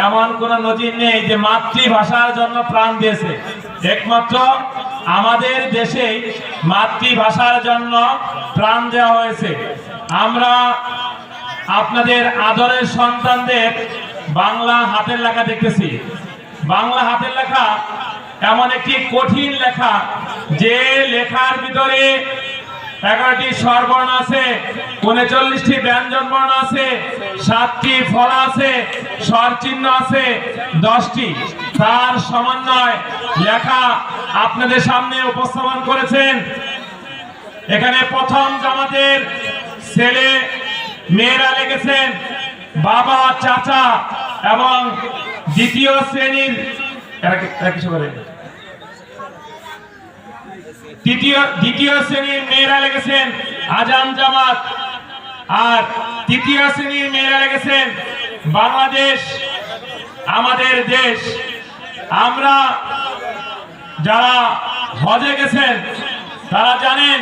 এমন কোন নজির নেই যে মাতৃভাষার জন্য প্রাণ দিয়েছে। একমাত্র আমাদের দেশেই মাতৃভাষার জন্য প্রাণ দেওয়া হয়েছে। আমরা আপনাদের আদরের সন্তানদের বাংলা হাতের লেখা দেখতেছি। বাংলা হাতের লেখা এমন একটি কঠিন লেখা, যে লেখার ভিতরে 11টি স্বরবর্ণ আছে, 39টি ব্যঞ্জন বর্ণ আছে, 7টি ফলা আছে, স্বর চিহ্ন আছে 10টি। তার সমন্বয় লেখা আপনাদের সামনে উপস্থাপন করেছেন। এখানে প্রথম জামাতের ছেলে মেয়েরা লিখেছেন বাবা, চাচা, এবং দ্বিতীয় শ্রেণীর দ্বিতীয় শ্রেণীর মেয়েরা লিখেছেন আজান জামাত, আর তৃতীয় শ্রেণীর মেয়েরা লিখেছেন বাংলাদেশ আমাদের দেশ। আমরা যারা হজে গেছেন তারা জানেন